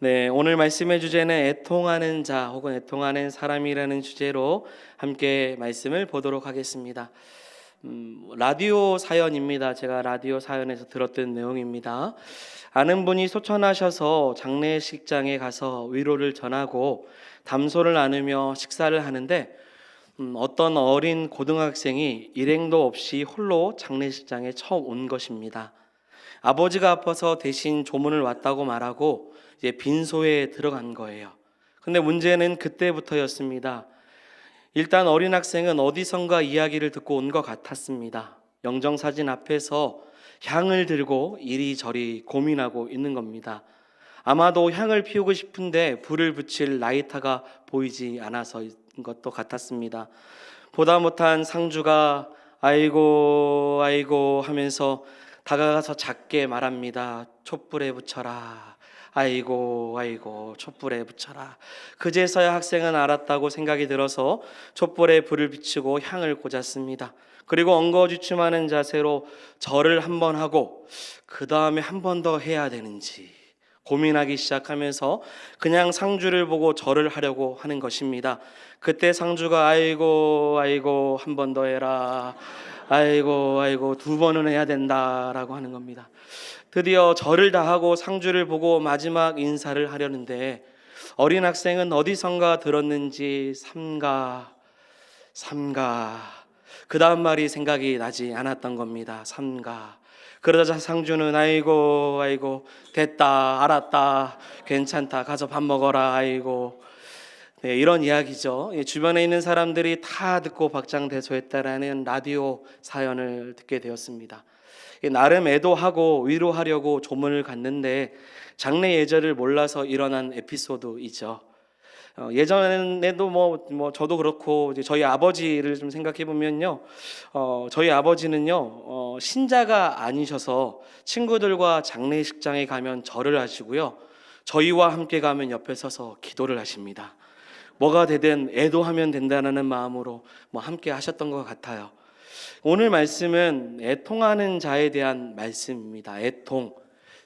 네, 오늘 말씀의 주제는 애통하는 자 혹은 애통하는 사람이라는 주제로 함께 말씀을 보도록 하겠습니다. 라디오 사연입니다. 제가 라디오 사연에서 들었던 내용입니다. 아는 분이 소천하셔서 장례식장에 가서 위로를 전하고 담소를 나누며 식사를 하는데 어떤 어린 고등학생이 일행도 없이 홀로 장례식장에 처음 온 것입니다. 아버지가 아파서 대신 조문을 왔다고 말하고 이제 빈소에 들어간 거예요. 근데 문제는 그때부터였습니다. 일단 어린 학생은 어디선가 이야기를 듣고 온 것 같았습니다. 영정사진 앞에서 향을 들고 이리저리 고민하고 있는 겁니다. 아마도 향을 피우고 싶은데 불을 붙일 라이터가 보이지 않아서인 것도 같았습니다. 보다 못한 상주가 아이고 아이고 하면서 다가가서 작게 말합니다. 촛불에 붙여라. 아이고 아이고 촛불에 붙여라. 그제서야 학생은 알았다고 생각이 들어서 촛불에 불을 비추고 향을 꽂았습니다. 그리고 엉거주춤하는 자세로 절을 한 번 하고 그 다음에 한 번 더 해야 되는지 고민하기 시작하면서 그냥 상주를 보고 절을 하려고 하는 것입니다. 그때 상주가 아이고 아이고 한 번 더 해라. 아이고 아이고 두 번은 해야 된다라고 하는 겁니다. 드디어 절을 다 하고 상주를 보고 마지막 인사를 하려는데 어린 학생은 어디선가 들었는지 삼가 그 다음 말이 생각이 나지 않았던 겁니다. 삼가. 그러자 상주는 아이고 아이고 됐다 알았다 괜찮다 가서 밥 먹어라 아이고. 네, 이런 이야기죠. 주변에 있는 사람들이 다 듣고 박장대소했다라는 라디오 사연을 듣게 되었습니다. 나름 애도하고 위로하려고 조문을 갔는데 장례 예절을 몰라서 일어난 에피소드이죠. 예전에도 저도 그렇고 이제 저희 아버지를 좀 생각해 보면요, 저희 아버지는요 신자가 아니셔서 친구들과 장례식장에 가면 절을 하시고요, 저희와 함께 가면 옆에 서서 기도를 하십니다. 뭐가 되든 애도하면 된다는 마음으로 함께 하셨던 것 같아요. 오늘 말씀은 애통하는 자에 대한 말씀입니다. 애통,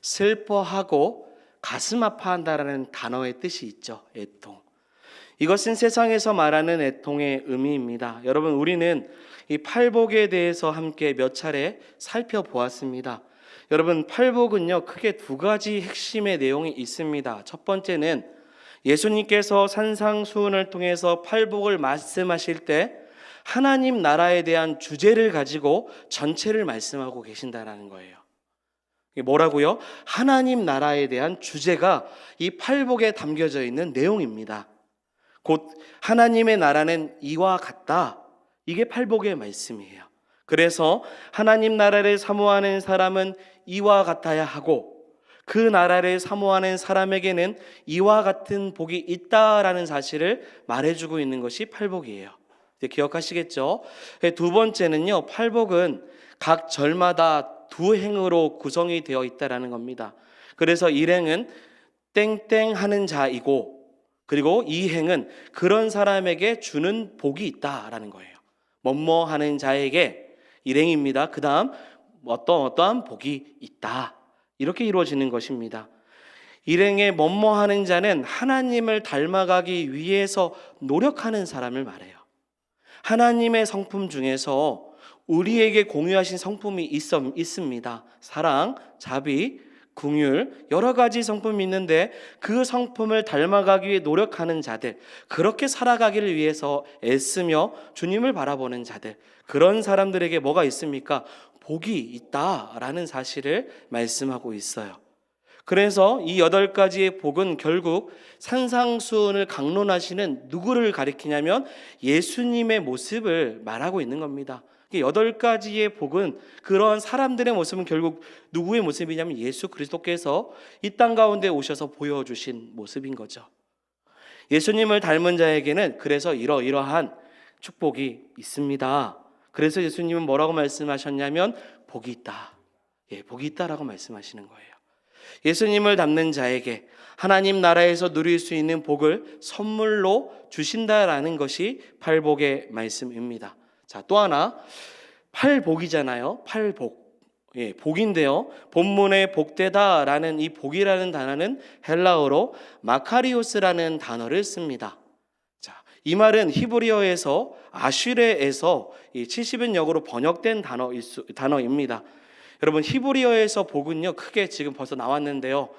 슬퍼하고 가슴 아파한다라는 단어의 뜻이 있죠. 애통. 이것은 세상에서 말하는 애통의 의미입니다. 여러분, 우리는 이 팔복에 대해서 함께 몇 차례 살펴보았습니다. 여러분, 팔복은요 크게 두 가지 핵심의 내용이 있습니다. 첫 번째는 예수님께서 산상수훈을 통해서 팔복을 말씀하실 때 하나님 나라에 대한 주제를 가지고 전체를 말씀하고 계신다라는 거예요. 이게 뭐라고요? 하나님 나라에 대한 주제가 이 팔복에 담겨져 있는 내용입니다. 곧 하나님의 나라는 이와 같다. 이게 팔복의 말씀이에요. 그래서 하나님 나라를 사모하는 사람은 이와 같아야 하고 그 나라를 사모하는 사람에게는 이와 같은 복이 있다라는 사실을 말해주고 있는 것이 팔복이에요. 기억하시겠죠? 두 번째는요, 팔복은 각 절마다 두 행으로 구성이 되어 있다라는 겁니다. 그래서 일행은 땡땡 하는 자이고, 그리고 이행은 그런 사람에게 주는 복이 있다라는 거예요. 뭐뭐 하는 자에게 일행입니다. 그 다음 어떠한 복이 있다. 이렇게 이루어지는 것입니다. 일행의 뭐뭐 하는 자는 하나님을 닮아가기 위해서 노력하는 사람을 말해요. 하나님의 성품 중에서 우리에게 공유하신 성품이 있습니다. 사랑, 자비, 긍휼, 여러 가지 성품이 있는데 그 성품을 닮아가기 위해 노력하는 자들, 그렇게 살아가기를 위해서 애쓰며 주님을 바라보는 자들, 그런 사람들에게 뭐가 있습니까? 복이 있다라는 사실을 말씀하고 있어요. 그래서 이 8가지의 복은 결국 산상수훈을 강론하시는 누구를 가리키냐면 예수님의 모습을 말하고 있는 겁니다. 8가지의 복은 그런 사람들의 모습은 결국 누구의 모습이냐면 예수 그리스도께서 이 땅 가운데 오셔서 보여주신 모습인 거죠. 예수님을 닮은 자에게는 그래서 이러이러한 축복이 있습니다. 그래서 예수님은 뭐라고 말씀하셨냐면 복이 있다. 복이 있다라고 말씀하시는 거예요. 예수님을 닮는 자에게 하나님 나라에서 누릴 수 있는 복을 선물로 주신다라는 것이 팔복의 말씀입니다. 자, 또 하나 팔복이잖아요. 팔복. 예, 복인데요. 본문에 복되다라는 이 복이라는 단어는 헬라어로 마카리오스라는 단어를 씁니다. 자, 이 말은 히브리어에서 아슈레에서 70인역으로 번역된 단어입니다. 여러분, 히브리어에서 복은요, 크게 지금 벌써 나왔는데요.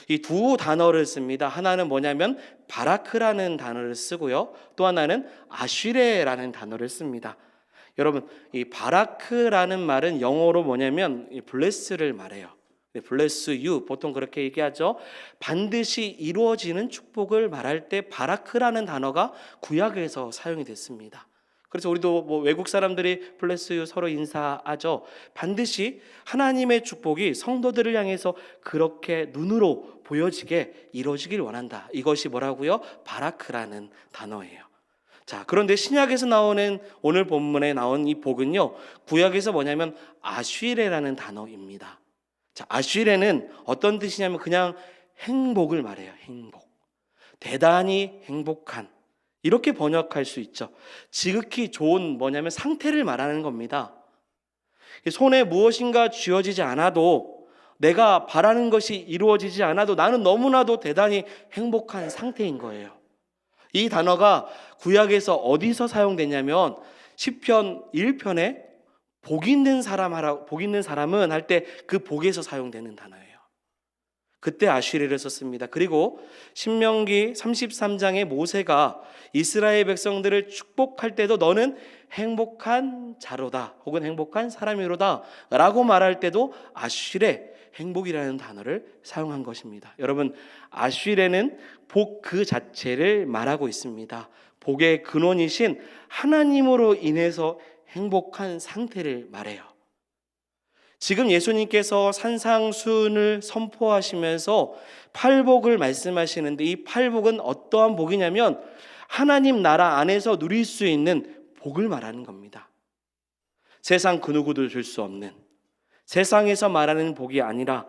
이 두 단어를 씁니다. 하나는 뭐냐면 바라크라는 단어를 쓰고요. 또 하나는 아슈레라는 단어를 씁니다. 여러분, 이 바라크라는 말은 영어로 뭐냐면 블레스를 말해요. 블레스 유, 보통 그렇게 얘기하죠. 반드시 이루어지는 축복을 말할 때 바라크라는 단어가 구약에서 사용이 됐습니다. 그래서 우리도 뭐 외국 사람들이 블레스 유 서로 인사하죠. 반드시 하나님의 축복이 성도들을 향해서 그렇게 눈으로 보여지게 이루어지길 원한다. 이것이 뭐라고요? 바라크라는 단어예요. 자, 그런데 신약에서 나오는 오늘 본문에 나온 이 복은요, 구약에서 뭐냐면 아쉬레라는 단어입니다. 자, 아쉬레는 어떤 뜻이냐면 그냥 행복을 말해요. 행복. 대단히 행복한. 이렇게 번역할 수 있죠. 지극히 좋은 뭐냐면 상태를 말하는 겁니다. 손에 무엇인가 쥐어지지 않아도, 내가 바라는 것이 이루어지지 않아도 나는 너무나도 대단히 행복한 상태인 거예요. 이 단어가 구약에서 어디서 사용되냐면 시편 1편에 복 있는 사람은 할 때 그 복에서 사용되는 단어예요. 그때 아쉬레를 썼습니다. 그리고 신명기 33장에 모세가 이스라엘 백성들을 축복할 때도 너는 행복한 자로다 혹은 행복한 사람이로다 라고 말할 때도 아쉬레, 행복이라는 단어를 사용한 것입니다. 여러분, 아쉬레는 복 그 자체를 말하고 있습니다. 복의 근원이신 하나님으로 인해서 행복한 상태를 말해요. 지금 예수님께서 산상수훈을 선포하시면서 팔복을 말씀하시는데, 이 팔복은 어떠한 복이냐면 하나님 나라 안에서 누릴 수 있는 복을 말하는 겁니다. 세상 그 누구도 줄 수 없는, 세상에서 말하는 복이 아니라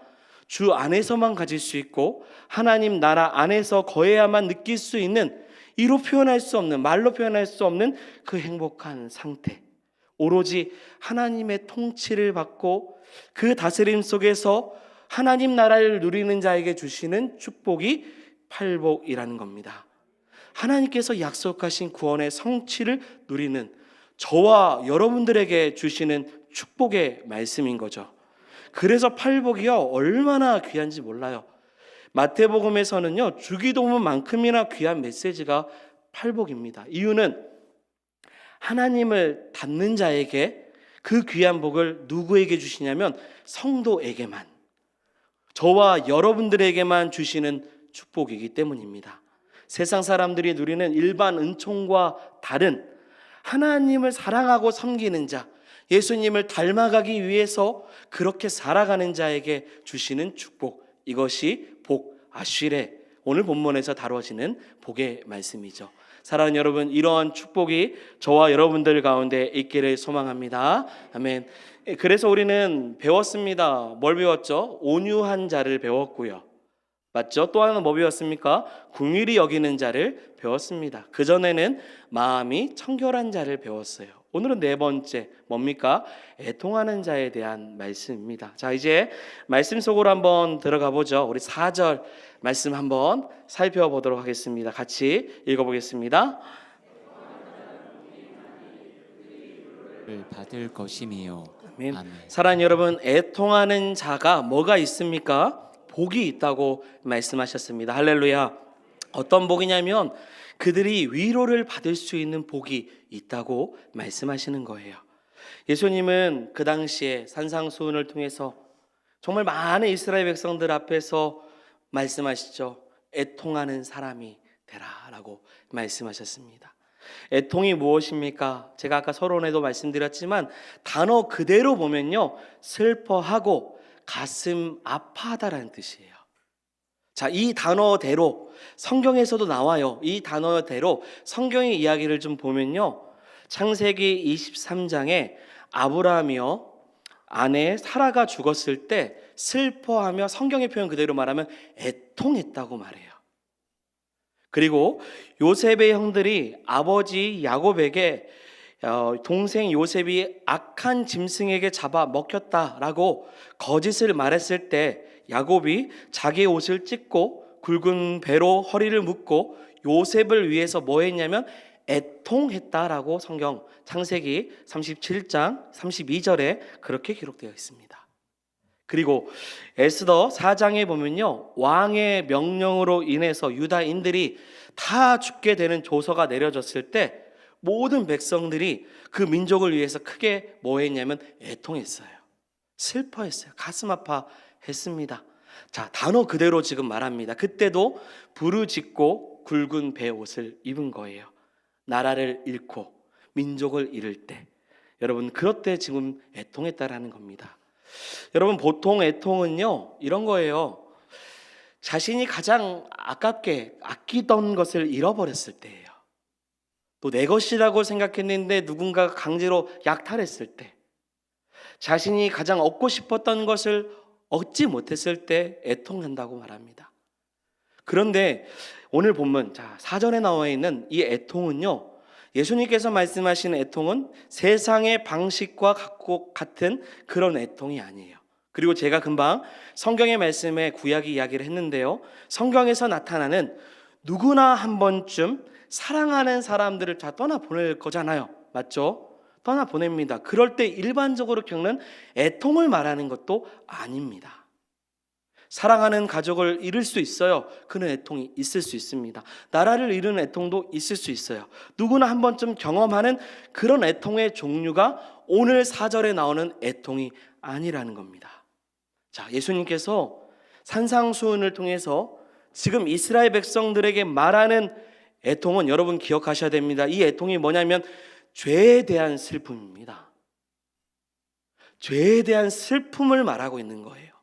주 안에서만 가질 수 있고 하나님 나라 안에서 거해야만 느낄 수 있는, 이로 표현할 수 없는, 말로 표현할 수 없는 그 행복한 상태, 오로지 하나님의 통치를 받고 그 다스림 속에서 하나님 나라를 누리는 자에게 주시는 축복이 팔복이라는 겁니다. 하나님께서 약속하신 구원의 성취를 누리는 저와 여러분들에게 주시는 축복의 말씀인 거죠. 그래서 팔복이요, 얼마나 귀한지 몰라요. 마태복음에서는요, 주기도문만큼이나 귀한 메시지가 팔복입니다. 이유는 하나님을 닮는 자에게 그 귀한 복을 누구에게 주시냐면 성도에게만, 저와 여러분들에게만 주시는 축복이기 때문입니다. 세상 사람들이 누리는 일반 은총과 다른 하나님을 사랑하고 섬기는 자, 예수님을 닮아가기 위해서 그렇게 살아가는 자에게 주시는 축복, 이것이 복 아쉬레, 오늘 본문에서 다뤄지는 복의 말씀이죠. 사랑하는 여러분, 이러한 축복이 저와 여러분들 가운데 있기를 소망합니다. 아멘. 그래서 우리는 배웠습니다. 뭘 배웠죠? 온유한 자를 배웠고요. 맞죠? 또 하나는 뭐 배웠습니까? 긍휼히 여기는 자를 배웠습니다. 그전에는 마음이 청결한 자를 배웠어요. 오늘은 네 번째, 뭡니까? 애통하는 자에 대한 말씀입니다. 자, 이제 말씀 속으로 한번 들어가 보죠. 우리 4절 말씀 한번 살펴보도록 하겠습니다. 같이 읽어보겠습니다. 받을 것이미요. 아멘. 아멘. 사랑하는 여러분, 애통하는 자가 뭐가 있습니까? 복이 있다고 말씀하셨습니다. 할렐루야. 어떤 복이냐면 그들이 위로를 받을 수 있는 복이 있다고 말씀하시는 거예요. 예수님은 그 당시에 산상수훈을 통해서 정말 많은 이스라엘 백성들 앞에서 말씀하시죠. 애통하는 사람이 되라라고 말씀하셨습니다. 애통이 무엇입니까? 제가 아까 서론에도 말씀드렸지만 단어 그대로 보면요, 슬퍼하고 가슴 아파하다라는 뜻이에요. 자, 이 단어대로 성경에서도 나와요. 이 단어대로 성경의 이야기를 좀 보면요, 창세기 23장에 아브라함이요, 아내 사라가 죽었을 때 슬퍼하며, 성경의 표현 그대로 말하면 애통했다고 말해요. 그리고 요셉의 형들이 아버지 야곱에게 동생 요셉이 악한 짐승에게 잡아 먹혔다라고 거짓을 말했을 때 야곱이 자기의 옷을 찢고 굵은 배로 허리를 묶고 요셉을 위해서 뭐 했냐면 애통했다라고 성경 창세기 37장 32절에 그렇게 기록되어 있습니다. 그리고 에스더 4장에 보면요, 왕의 명령으로 인해서 유다인들이 다 죽게 되는 조서가 내려졌을 때 모든 백성들이 그 민족을 위해서 크게 뭐 했냐면 애통했어요. 슬퍼했어요. 가슴 아파했습니다. 자, 단어 그대로 지금 말합니다. 그때도 부르짖고 굵은 배 옷을 입은 거예요. 나라를 잃고 민족을 잃을 때, 여러분 그럴 때 지금 애통했다라는 겁니다. 여러분 보통 애통은요 이런 거예요. 자신이 가장 아깝게 아끼던 것을 잃어버렸을 때예요. 또 내 것이라고 생각했는데 누군가가 강제로 약탈했을 때, 자신이 가장 얻고 싶었던 것을 얻지 못했을 때 애통한다고 말합니다. 그런데 오늘 본문 4절에 나와 있는 이 애통은요, 예수님께서 말씀하신 애통은 세상의 방식과 같은 그런 애통이 아니에요. 그리고 제가 금방 성경의 말씀에 구약 이야기를 했는데요, 성경에서 나타나는 누구나 한 번쯤 사랑하는 사람들을 다 떠나보낼 거잖아요. 맞죠? 떠나보냅니다. 그럴 때 일반적으로 겪는 애통을 말하는 것도 아닙니다. 사랑하는 가족을 잃을 수 있어요. 그런 애통이 있을 수 있습니다. 나라를 잃은 애통도 있을 수 있어요. 누구나 한 번쯤 경험하는 그런 애통의 종류가 오늘 4절에 나오는 애통이 아니라는 겁니다. 자, 예수님께서 산상수훈을 통해서 지금 이스라엘 백성들에게 말하는 애통은 여러분 기억하셔야 됩니다. 이 애통이 뭐냐면 죄에 대한 슬픔입니다. 죄에 대한 슬픔을 말하고 있는 거예요.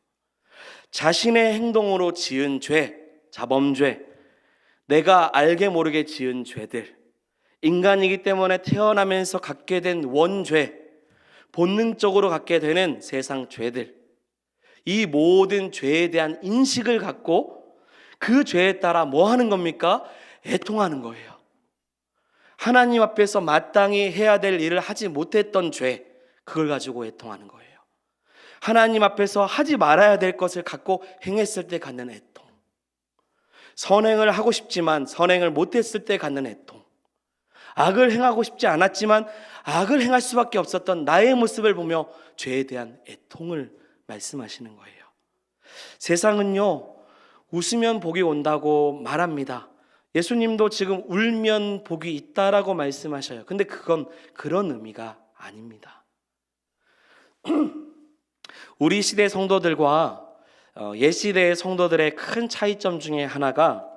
자신의 행동으로 지은 죄, 자범죄, 내가 알게 모르게 지은 죄들, 인간이기 때문에 태어나면서 갖게 된 원죄, 본능적으로 갖게 되는 세상 죄들, 이 모든 죄에 대한 인식을 갖고 그 죄에 따라 뭐 하는 겁니까? 애통하는 거예요. 하나님 앞에서 마땅히 해야 될 일을 하지 못했던 죄, 그걸 가지고 애통하는 거예요. 하나님 앞에서 하지 말아야 될 것을 갖고 행했을 때 갖는 애통, 선행을 하고 싶지만 선행을 못했을 때 갖는 애통, 악을 행하고 싶지 않았지만 악을 행할 수밖에 없었던 나의 모습을 보며 죄에 대한 애통을 말씀하시는 거예요. 세상은요, 웃으면 복이 온다고 말합니다. 예수님도 지금 울면 복이 있다라고 말씀하셔요. 근데 그건 그런 의미가 아닙니다. 우리 시대 성도들과 옛 시대의 성도들의 큰 차이점 중에 하나가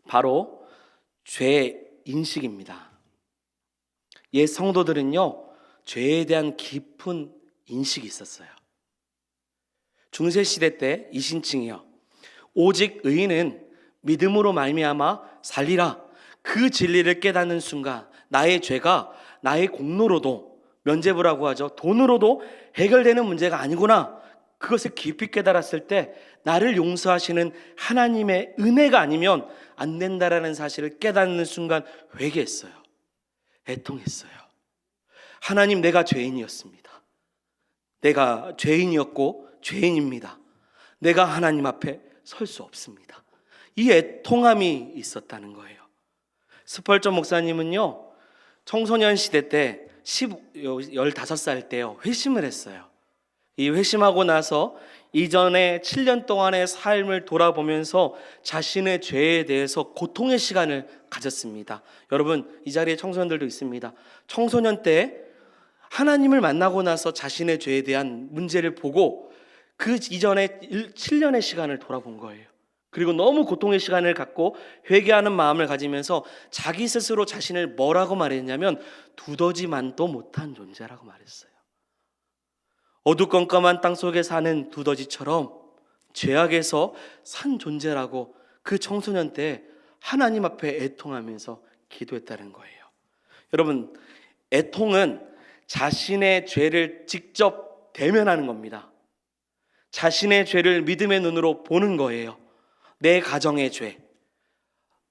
바로 죄 인식입니다. 옛 성도들은요, 죄에 대한 깊은 인식이 있었어요. 중세 시대 때 이신칭이요, 오직 의인은 믿음으로 말미암아 살리라, 그 진리를 깨닫는 순간 나의 죄가 나의 공로로도, 면죄부라고 하죠, 돈으로도 해결되는 문제가 아니구나, 그것을 깊이 깨달았을 때 나를 용서하시는 하나님의 은혜가 아니면 안 된다라는 사실을 깨닫는 순간 회개했어요. 애통했어요. 하나님, 내가 죄인이었습니다. 내가 죄인이었고 죄인입니다. 내가 하나님 앞에 설 수 없습니다. 이 애통함이 있었다는 거예요. 스펄전 목사님은요, 청소년 시대 때 15살 때요, 회심을 했어요. 이 회심하고 나서 이전에 7년 동안의 삶을 돌아보면서 자신의 죄에 대해서 고통의 시간을 가졌습니다. 여러분, 이 자리에 청소년들도 있습니다. 청소년 때 하나님을 만나고 나서 자신의 죄에 대한 문제를 보고 그 이전에 7년의 시간을 돌아본 거예요. 그리고 너무 고통의 시간을 갖고 회개하는 마음을 가지면서 자기 스스로 자신을 뭐라고 말했냐면 두더지만도 못한 존재라고 말했어요. 어두컴컴한 땅속에 사는 두더지처럼 죄악에서 산 존재라고 그 청소년 때 하나님 앞에 애통하면서 기도했다는 거예요. 여러분, 애통은 자신의 죄를 직접 대면하는 겁니다. 자신의 죄를 믿음의 눈으로 보는 거예요. 내 가정의 죄,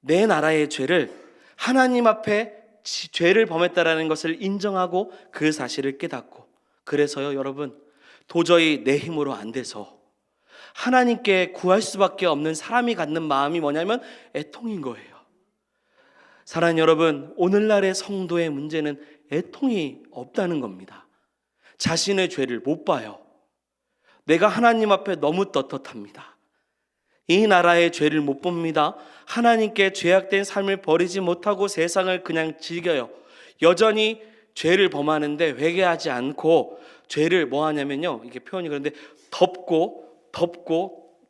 내 나라의 죄를 하나님 앞에 죄를 범했다라는 것을 인정하고 그 사실을 깨닫고, 그래서요 여러분, 도저히 내 힘으로 안 돼서 하나님께 구할 수밖에 없는 사람이 갖는 마음이 뭐냐면 애통인 거예요. 사랑하는 여러분, 오늘날의 성도의 문제는 애통이 없다는 겁니다. 자신의 죄를 못 봐요. 내가 하나님 앞에 너무 떳떳합니다. 이 나라의 죄를 못 봅니다. 하나님께 죄악된 삶을 버리지 못하고 세상을 그냥 즐겨요. 여전히 죄를 범하는데 회개하지 않고 죄를 뭐 하냐면요, 이게 표현이 그런데 덮고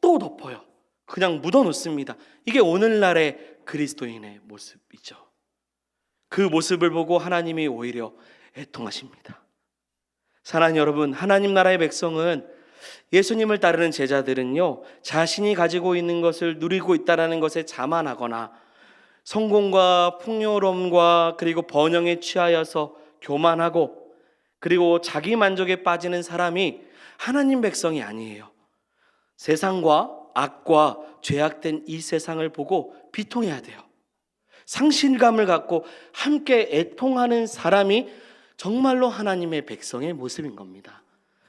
또 덮어요. 그냥 묻어 놓습니다. 이게 오늘날의 그리스도인의 모습이죠. 그 모습을 보고 하나님이 오히려 애통하십니다. 사랑하는 여러분, 하나님 나라의 백성은, 예수님을 따르는 제자들은요, 자신이 가지고 있는 것을 누리고 있다는 것에 자만하거나 성공과 풍요로움과 그리고 번영에 취하여서 교만하고 그리고 자기 만족에 빠지는 사람이 하나님 백성이 아니에요. 세상과 악과 죄악된 이 세상을 보고 비통해야 돼요. 상실감을 갖고 함께 애통하는 사람이 정말로 하나님의 백성의 모습인 겁니다.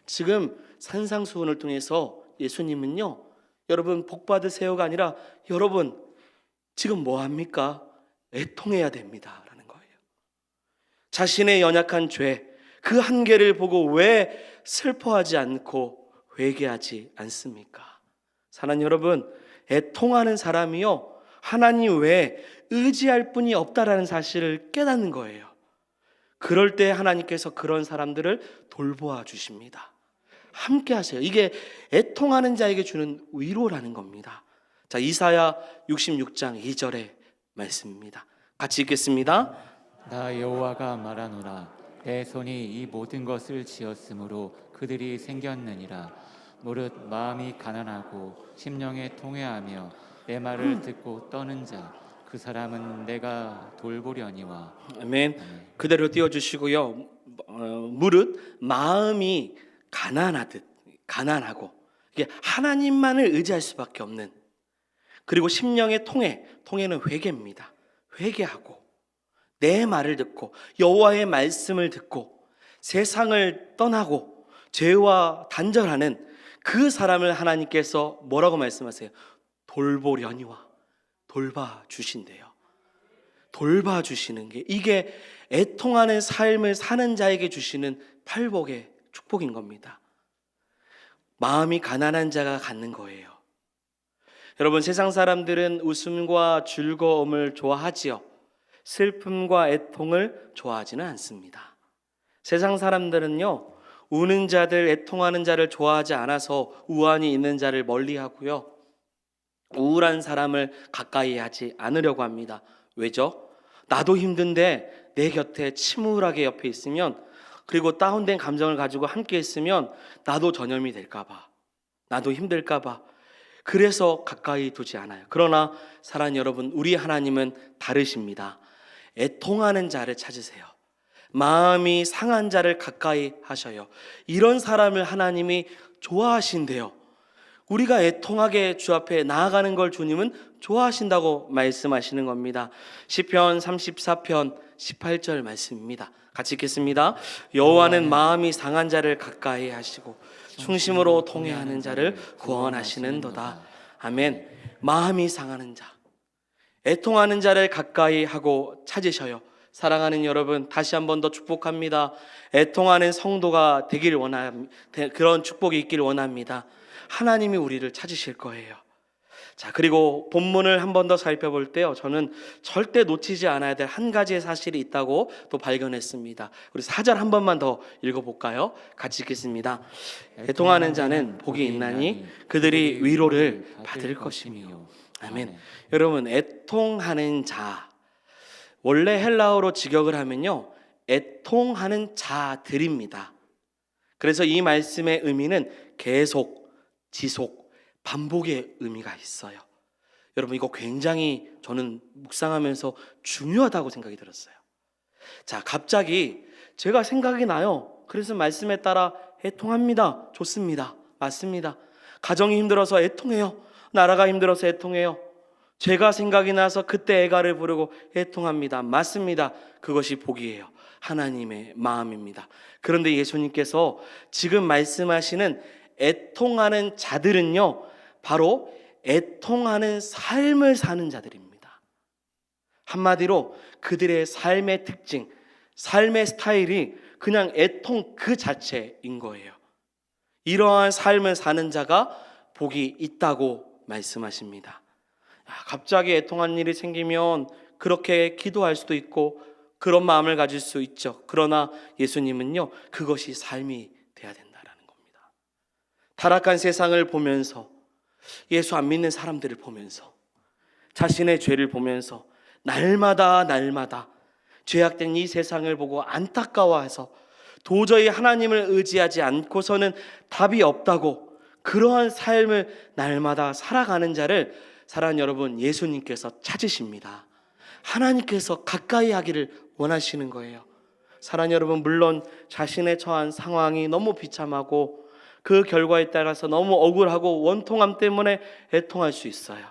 지금 산상수훈을 통해서 예수님은요, 여러분 복 받으세요가 아니라 여러분 지금 뭐 합니까? 애통해야 됩니다 라는 거예요. 자신의 연약한 죄, 그 한계를 보고 왜 슬퍼하지 않고 회개하지 않습니까? 사랑하는 여러분, 애통하는 사람이요, 하나님 외에 의지할 분이 없다라는 사실을 깨닫는 거예요. 그럴 때 하나님께서 그런 사람들을 돌보아 주십니다. 함께 하세요. 이게 애통하는 자에게 주는 위로라는 겁니다. 자, 이사야 66장 2절의 말씀입니다. 같이 읽겠습니다. 나 여호와가 말하노라. 내 손이 이 모든 것을 지었으므로 그들이 생겼느니라. 무릇 마음이 가난하고 심령에 통회하며 내 말을 듣고 떠는 자, 그 사람은 내가 돌보려니와. 아멘. 그대로 띄워주시고요. 무릇 마음이 가난하고 이게 하나님만을 의지할 수밖에 없는, 그리고 심령의 통해는 회개입니다. 회개하고 내 말을 듣고 여호와의 말씀을 듣고 세상을 떠나고 죄와 단절하는 그 사람을 하나님께서 뭐라고 말씀하세요? 돌보려니와. 돌봐주신대요. 돌봐주시는 게, 이게 애통하는 삶을 사는 자에게 주시는 팔복의 축복인 겁니다. 마음이 가난한 자가 갖는 거예요. 여러분, 세상 사람들은 웃음과 즐거움을 좋아하지요. 슬픔과 애통을 좋아하지는 않습니다. 세상 사람들은요, 우는 자들, 애통하는 자를 좋아하지 않아서 우환이 있는 자를 멀리하고요, 우울한 사람을 가까이 하지 않으려고 합니다. 왜죠? 나도 힘든데 내 곁에 침울하게 옆에 있으면, 그리고 다운된 감정을 가지고 함께 있으면 나도 전염이 될까 봐, 나도 힘들까 봐, 그래서 가까이 두지 않아요. 그러나 사랑하는 여러분, 우리 하나님은 다르십니다. 애통하는 자를 찾으세요. 마음이 상한 자를 가까이 하셔요. 이런 사람을 하나님이 좋아하신대요. 우리가 애통하게 주 앞에 나아가는 걸 주님은 좋아하신다고 말씀하시는 겁니다. 시편 34편 18절 말씀입니다. 같이 읽겠습니다. 여호와는 마음이 상한 자를 가까이 하시고 충심으로 통회하는 자를 구원하시는도다. 아멘. 마음이 상하는 자, 애통하는 자를 가까이 하고 찾으셔요. 사랑하는 여러분, 다시 한 번 더 축복합니다. 애통하는 성도가 되길 원합니다. 그런 축복이 있길 원합니다. 하나님이 우리를 찾으실 거예요. 자, 그리고 본문을 한 번 더 살펴볼 때요, 저는 절대 놓치지 않아야 될 한 가지의 사실이 있다고 또 발견했습니다. 우리 4절 한 번만 더 읽어볼까요? 같이 읽겠습니다. 애통하는 자는 복이 있나니 그들이 위로를 받을 것이며. 아멘. 여러분, 애통하는 자, 원래 헬라어로 직역을 하면요, 애통하는 자들입니다. 그래서 이 말씀의 의미는 계속, 지속, 반복의 의미가 있어요. 여러분, 이거 굉장히 저는 묵상하면서 중요하다고 생각이 들었어요. 자, 갑자기 제가 생각이 나요. 그래서 말씀에 따라 애통합니다. 좋습니다. 맞습니다. 가정이 힘들어서 애통해요. 나라가 힘들어서 애통해요. 죄가 생각이 나서 그때 애가를 부르고 애통합니다. 맞습니다. 그것이 복이에요. 하나님의 마음입니다. 그런데 예수님께서 지금 말씀하시는 애통하는 자들은요, 바로 애통하는 삶을 사는 자들입니다. 한마디로 그들의 삶의 특징, 삶의 스타일이 그냥 애통 그 자체인 거예요. 이러한 삶을 사는 자가 복이 있다고 말씀하십니다. 갑자기 애통한 일이 생기면 그렇게 기도할 수도 있고 그런 마음을 가질 수 있죠. 그러나 예수님은요, 그것이 삶이 돼야 된다라는 겁니다. 타락한 세상을 보면서, 예수 안 믿는 사람들을 보면서, 자신의 죄를 보면서 날마다 죄악된 이 세상을 보고 안타까워해서 도저히 하나님을 의지하지 않고서는 답이 없다고, 그러한 삶을 날마다 살아가는 자를 사랑하는 여러분, 예수님께서 찾으십니다. 하나님께서 가까이 하기를 원하시는 거예요. 사랑하는 여러분, 물론 자신의 처한 상황이 너무 비참하고 그 결과에 따라서 너무 억울하고 원통함 때문에 애통할 수 있어요.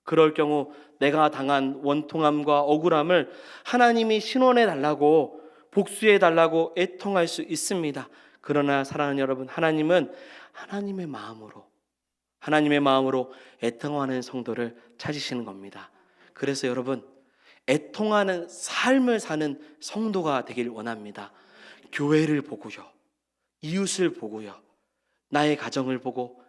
그럴 경우 내가 당한 원통함과 억울함을 하나님이 신원해 달라고, 복수해 달라고 애통할 수 있습니다. 그러나 사랑하는 여러분, 하나님은 하나님의 마음으로 애통하는 성도를 찾으시는 겁니다. 그래서 여러분, 애통하는 삶을 사는 성도가 되길 원합니다. 교회를 보고요, 이웃을 보고요, 나의 가정을 보고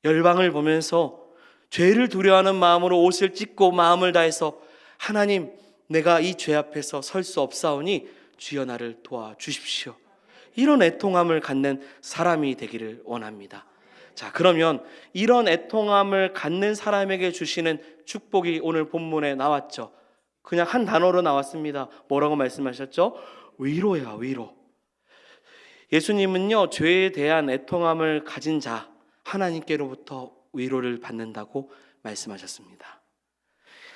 열방을 보면서 죄를 두려워하는 마음으로 옷을 찢고 마음을 다해서 하나님, 내가 이 죄 앞에서 설 수 없사오니 주여 나를 도와주십시오, 이런 애통함을 갖는 사람이 되기를 원합니다. 자, 그러면 이런 애통함을 갖는 사람에게 주시는 축복이 오늘 본문에 나왔죠. 그냥 한 단어로 나왔습니다. 뭐라고 말씀하셨죠? 위로야, 위로. 예수님은요, 죄에 대한 애통함을 가진 자, 하나님께로부터 위로를 받는다고 말씀하셨습니다.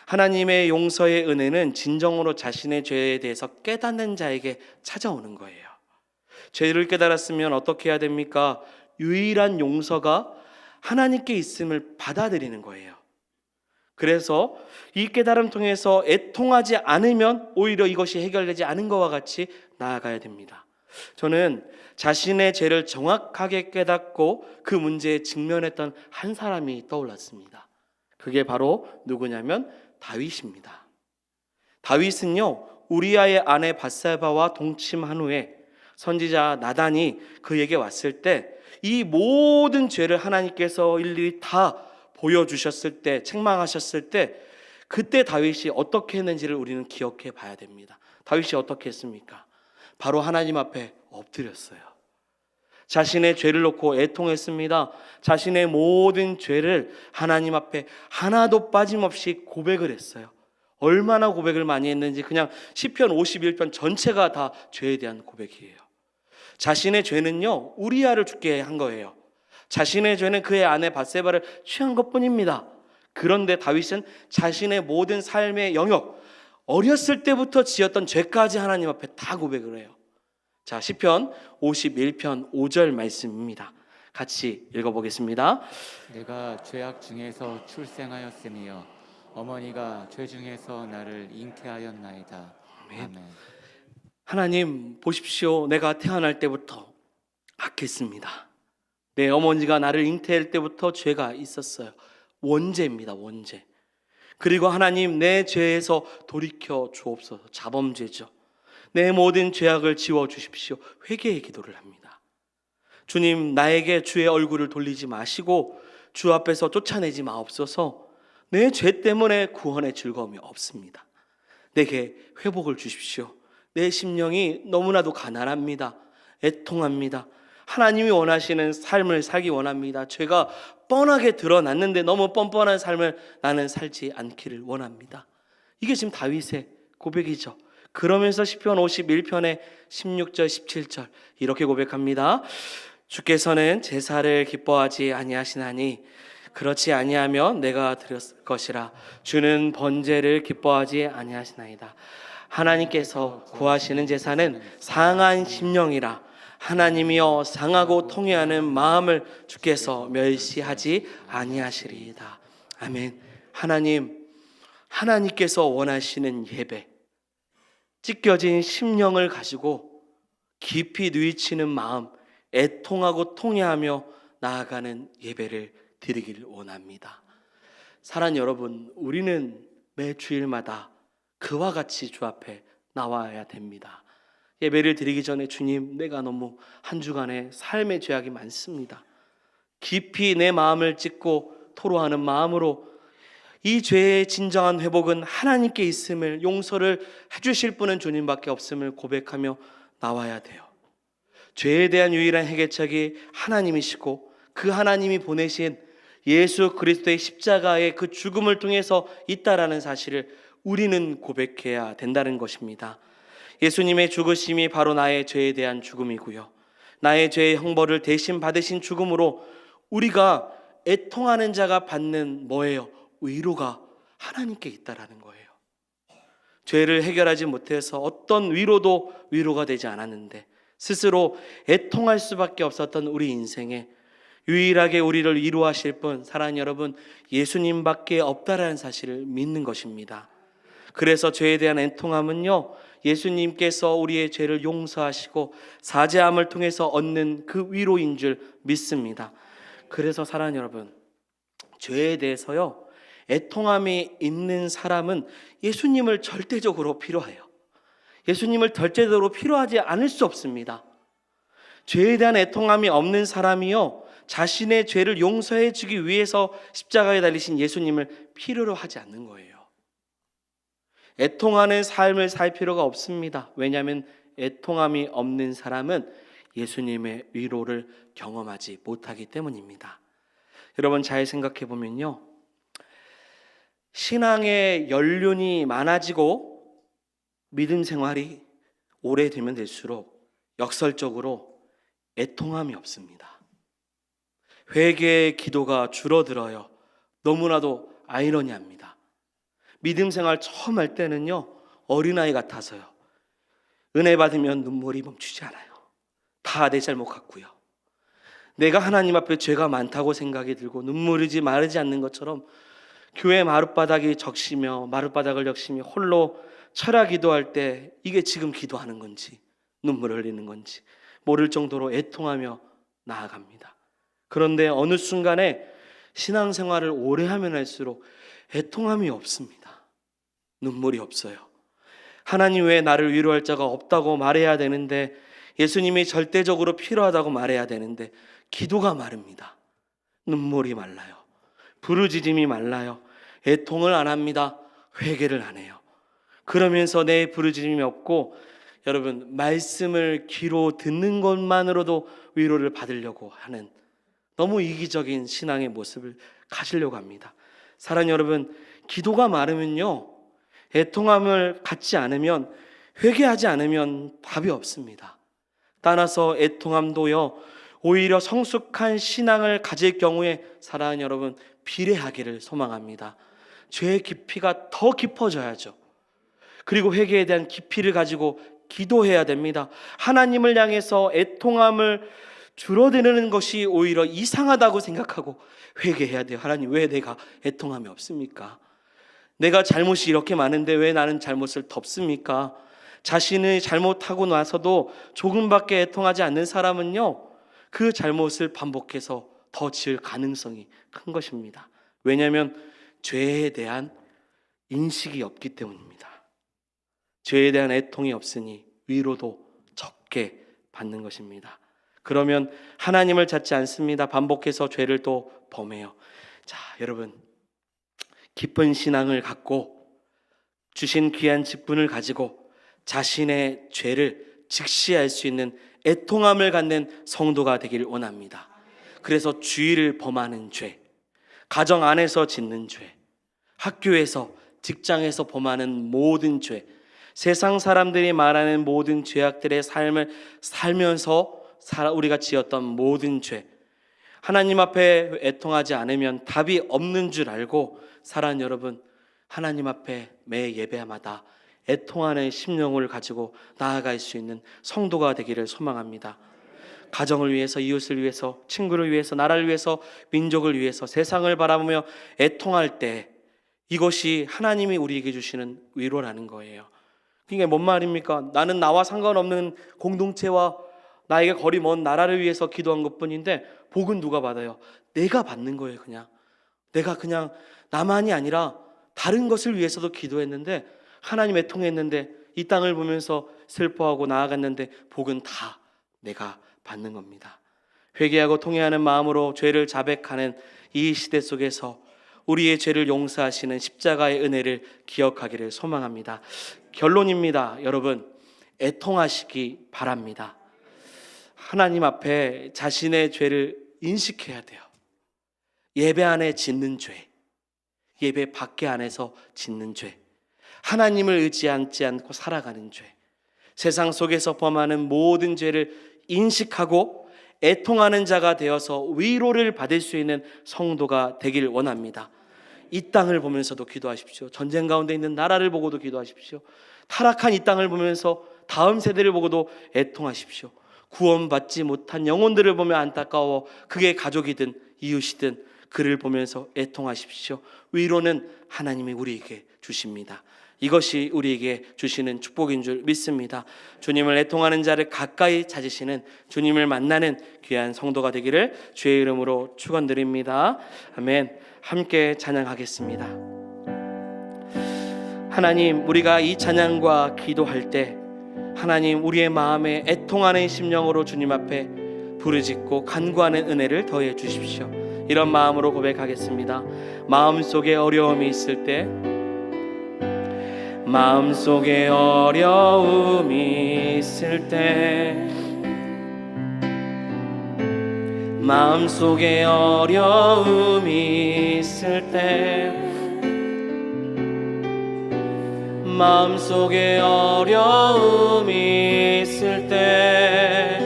하나님의 용서의 은혜는 진정으로 자신의 죄에 대해서 깨닫는 자에게 찾아오는 거예요. 죄를 깨달았으면 어떻게 해야 됩니까? 유일한 용서가 하나님께 있음을 받아들이는 거예요. 그래서 이 깨달음 통해서 애통하지 않으면 오히려 이것이 해결되지 않은 것과 같이 나아가야 됩니다. 저는 자신의 죄를 정확하게 깨닫고 그 문제에 직면했던 한 사람이 떠올랐습니다. 그게 바로 누구냐면 다윗입니다. 다윗은요, 우리아의 아내 밧세바와 동침한 후에 선지자 나단이 그에게 왔을 때 이 모든 죄를 하나님께서 일일이 다 보여주셨을 때, 책망하셨을 때, 그때 다윗이 어떻게 했는지를 우리는 기억해 봐야 됩니다. 다윗이 어떻게 했습니까? 바로 하나님 앞에 엎드렸어요. 자신의 죄를 놓고 애통했습니다. 자신의 모든 죄를 하나님 앞에 하나도 빠짐없이 고백을 했어요. 얼마나 고백을 많이 했는지 그냥 시편 51편 전체가 다 죄에 대한 고백이에요. 자신의 죄는요, 우리아를 죽게 한 거예요. 자신의 죄는 그의 아내 밧세바를 취한 것뿐입니다. 그런데 다윗은 자신의 모든 삶의 영역, 어렸을 때부터 지었던 죄까지 하나님 앞에 다 고백을 해요. 자, 시편 51편 5절 말씀입니다. 같이 읽어보겠습니다. 내가 죄악 중에서 출생하였으며 어머니가 죄 중에서 나를 잉태하였나이다. 아멘. 하나님 보십시오. 내가 태어날 때부터 악했습니다. 내 어머니가 나를 잉태할 때부터 죄가 있었어요. 원죄입니다. 원죄. 그리고 하나님, 내 죄에서 돌이켜 주옵소서. 자범죄죠. 내 모든 죄악을 지워주십시오. 회개의 기도를 합니다. 주님, 나에게 주의 얼굴을 돌리지 마시고 주 앞에서 쫓아내지 마옵소서. 내 죄 때문에 구원의 즐거움이 없습니다. 내게 회복을 주십시오. 내 심령이 너무나도 가난합니다. 애통합니다. 하나님이 원하시는 삶을 살기 원합니다. 죄가 뻔하게 드러났는데 너무 뻔뻔한 삶을 나는 살지 않기를 원합니다. 이게 지금 다윗의 고백이죠. 그러면서 시편 51편의 16절 17절 이렇게 고백합니다. 주께서는 제사를 기뻐하지 아니하시나니 그렇지 아니하면 내가 드렸을 것이라. 주는 번제를 기뻐하지 아니하시나이다. 하나님께서 구하시는 제사는 상한 심령이라. 하나님이여 상하고 통회하는 마음을 주께서 멸시하지 아니하시리이다. 아멘. 하나님, 하나님께서 원하시는 예배, 찢겨진 심령을 가지고 깊이 누이치는 마음, 애통하고 통회하며 나아가는 예배를 드리길 원합니다. 사랑하는 여러분, 우리는 매 주일마다 그와 같이 주 앞에 나와야 됩니다. 예배를 드리기 전에 주님, 내가 너무 한 주간에 삶의 죄악이 많습니다. 깊이 내 마음을 찢고 토로하는 마음으로 이 죄의 진정한 회복은 하나님께 있음을, 용서를 해주실 분은 주님밖에 없음을 고백하며 나와야 돼요. 죄에 대한 유일한 해결책이 하나님이시고 그 하나님이 보내신 예수 그리스도의 십자가의 그 죽음을 통해서 있다라는 사실을 우리는 고백해야 된다는 것입니다. 예수님의 죽으심이 바로 나의 죄에 대한 죽음이고요, 나의 죄의 형벌을 대신 받으신 죽음으로 우리가 애통하는 자가 받는 뭐예요? 위로가 하나님께 있다라는 거예요. 죄를 해결하지 못해서 어떤 위로도 위로가 되지 않았는데 스스로 애통할 수밖에 없었던 우리 인생에 유일하게 우리를 위로하실 분, 사랑하는 여러분, 예수님밖에 없다라는 사실을 믿는 것입니다. 그래서 죄에 대한 애통함은요, 예수님께서 우리의 죄를 용서하시고 사죄함을 통해서 얻는 그 위로인 줄 믿습니다. 그래서 사랑하는 여러분, 죄에 대해서요, 애통함이 있는 사람은 예수님을 절대적으로 필요해요. 예수님을 절대적으로 필요하지 않을 수 없습니다. 죄에 대한 애통함이 없는 사람이요, 자신의 죄를 용서해 주기 위해서 십자가에 달리신 예수님을 필요로 하지 않는 거예요. 애통하는 삶을 살 필요가 없습니다. 왜냐하면 애통함이 없는 사람은 예수님의 위로를 경험하지 못하기 때문입니다. 여러분, 잘 생각해 보면요, 신앙의 연륜이 많아지고 믿음 생활이 오래되면 될수록 역설적으로 애통함이 없습니다. 회개의 기도가 줄어들어요. 너무나도 아이러니합니다. 믿음 생활 처음 할 때는요, 어린아이 같아서요, 은혜 받으면 눈물이 멈추지 않아요. 다 내 잘못 같고요, 내가 하나님 앞에 죄가 많다고 생각이 들고 눈물이지 마르지 않는 것처럼 교회 마룻바닥을 적시며 홀로 철야 기도할 때 이게 지금 기도하는 건지 눈물 흘리는 건지 모를 정도로 애통하며 나아갑니다. 그런데 어느 순간에 신앙생활을 오래 하면 할수록 애통함이 없습니다. 눈물이 없어요. 하나님 외에 나를 위로할 자가 없다고 말해야 되는데, 예수님이 절대적으로 필요하다고 말해야 되는데 기도가 마릅니다. 눈물이 말라요. 부르짖음이 말라요. 애통을 안 합니다. 회개를 안 해요. 그러면서 내 부르짖음이 없고, 여러분, 말씀을 귀로 듣는 것만으로도 위로를 받으려고 하는 너무 이기적인 신앙의 모습을 가지려고 합니다. 사랑하는 여러분, 기도가 마르면요, 애통함을 갖지 않으면, 회개하지 않으면 답이 없습니다. 따라서 애통함도요, 오히려 성숙한 신앙을 가질 경우에 사랑하는 여러분, 비례하기를 소망합니다. 죄의 깊이가 더 깊어져야죠. 그리고 회개에 대한 깊이를 가지고 기도해야 됩니다. 하나님을 향해서 애통함을 줄어드는 것이 오히려 이상하다고 생각하고 회개해야 돼요. 하나님, 왜 내가 애통함이 없습니까? 내가 잘못이 이렇게 많은데 왜 나는 잘못을 덮습니까? 자신이 잘못하고 나서도 조금밖에 애통하지 않는 사람은요, 그 잘못을 반복해서 더 지을 가능성이 큰 것입니다. 왜냐하면 죄에 대한 인식이 없기 때문입니다. 죄에 대한 애통이 없으니 위로도 적게 받는 것입니다. 그러면 하나님을 찾지 않습니다. 반복해서 죄를 또 범해요. 자, 여러분, 깊은 신앙을 갖고 주신 귀한 직분을 가지고 자신의 죄를 직시할 수 있는 애통함을 갖는 성도가 되기를 원합니다. 그래서 주의를 범하는 죄, 가정 안에서 짓는 죄, 학교에서, 직장에서 범하는 모든 죄, 세상 사람들이 말하는 모든 죄악들의 삶을 살면서 우리가 지었던 모든 죄, 하나님 앞에 애통하지 않으면 답이 없는 줄 알고, 사랑하는 여러분, 하나님 앞에 매 예배마다 애통하는 심령을 가지고 나아갈 수 있는 성도가 되기를 소망합니다. 가정을 위해서, 이웃을 위해서, 친구를 위해서, 나라를 위해서, 민족을 위해서, 세상을 바라보며 애통할 때 이것이 하나님이 우리에게 주시는 위로라는 거예요. 그게 뭔 말입니까? 나는 나와 상관없는 공동체와 나에게 거리 먼 나라를 위해서 기도한 것뿐인데 복은 누가 받아요? 내가 받는 거예요. 내가 그냥 나만이 아니라 다른 것을 위해서도 기도했는데 하나님의 통했는데 이 땅을 보면서 슬퍼하고 나아갔는데 복은 다 내가 받는 겁니다. 회개하고 통회하는 마음으로 죄를 자백하는 이 시대 속에서 우리의 죄를 용서하시는 십자가의 은혜를 기억하기를 소망합니다. 결론입니다. 여러분, 애통하시기 바랍니다. 하나님 앞에 자신의 죄를 인식해야 돼요. 예배 안에 짓는 죄, 예배 밖에 안에서 짓는 죄, 하나님을 의지하지 않고 살아가는 죄, 세상 속에서 범하는 모든 죄를 인식하고 애통하는 자가 되어서 위로를 받을 수 있는 성도가 되길 원합니다. 이 땅을 보면서도 기도하십시오. 전쟁 가운데 있는 나라를 보고도 기도하십시오. 타락한 이 땅을 보면서 다음 세대를 보고도 애통하십시오. 구원받지 못한 영혼들을 보며 안타까워 그게 가족이든 이웃이든 그를 보면서 애통하십시오. 위로는 하나님이 우리에게 주십니다. 이것이 우리에게 주시는 축복인 줄 믿습니다. 주님을 애통하는 자를 가까이 찾으시는, 주님을 만나는 귀한 성도가 되기를 주의 이름으로 축원드립니다. 아멘. 함께 찬양하겠습니다. 하나님, 우리가 이 찬양과 기도할 때 하나님, 우리의 마음에 애통하는 심령으로 주님 앞에 부르짖고 간구하는 은혜를 더해 주십시오. 이런 마음으로 고백하겠습니다. 마음속에 어려움이 있을 때, 마음속에 어려움이 있을 때, 마음속에 어려움이 있을 때, 마음속에 어려움이 있을 때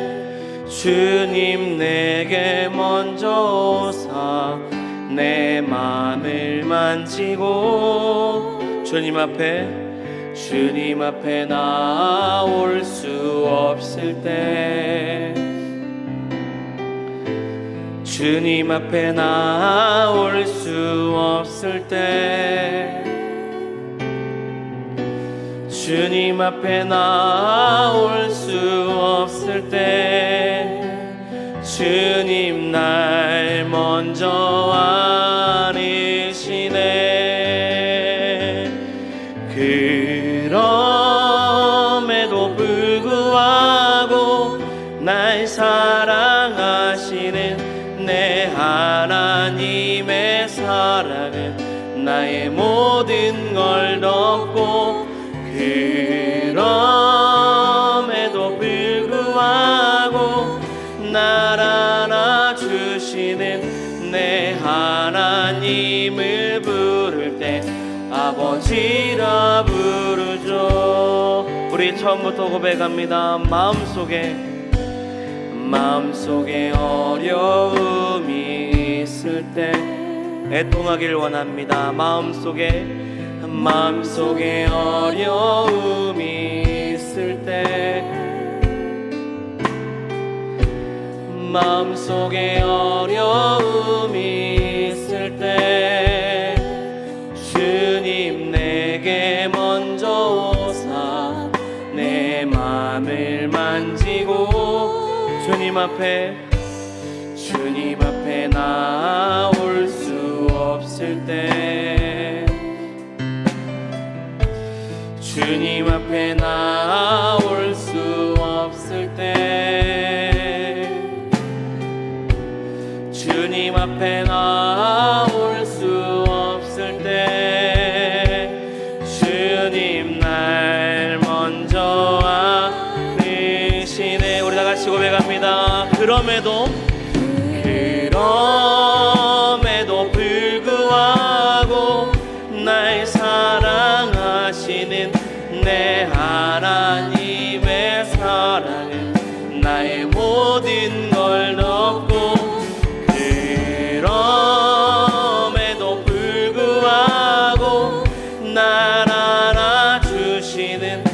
주님 내게 먼저 오사 내 맘을 만지고 주님 앞에 나올 수 없을 때, 주님 앞에 나올 수 없을 때, 주님 앞에 나올 수 없을 때 주님 날 먼저 안으시네. 그럼에도 불구하고 날 사랑하시는 내 하나님의 사랑은 나의 모든 걸 덮고, 그럼에도 불구하고 날 안아주시는 내 하나님을 부를 때 아버지라 부르죠. 우리 처음부터 고백합니다. 마음속에 어려움이 있을 때 애통하길 원합니다. 마음속에 어려움이 있을 때, 마음속에 어려움이 있을 때 주님 내게 먼저 오사 내 맘을 만지고 주님 앞에 나올 수 없을 때, 주님 앞에 나올 수 없을 때, 주님 앞에 나올 수 없을 때 주님 날 먼저 안으시네. 우리 다 같이 고백합니다. 그럼에도 불구하고 날 사랑하시는 내 하나님의 사랑은 나의 모든 걸 덮고, 그럼에도 불구하고 날 안아주시는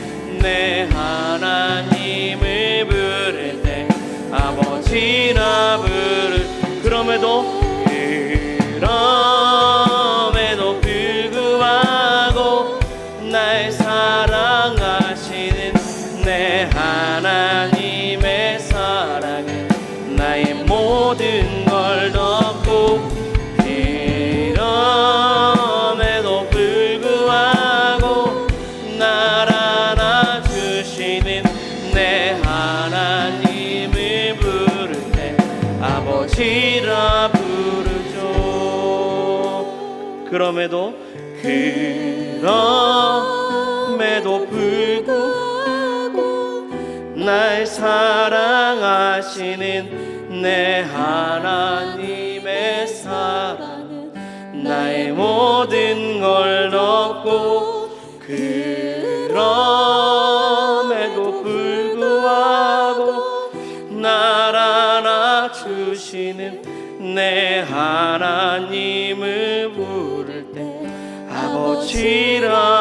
내 하나님을 부를 때 아버지라 아버지라 부르죠. 그럼에도 불구하고 날 사랑하시는 내 하나님의 사랑은 나의 모든 걸 덮고 그럼에도 불구하고 날 안아주시는 내 하나님을 부를 때 아버지라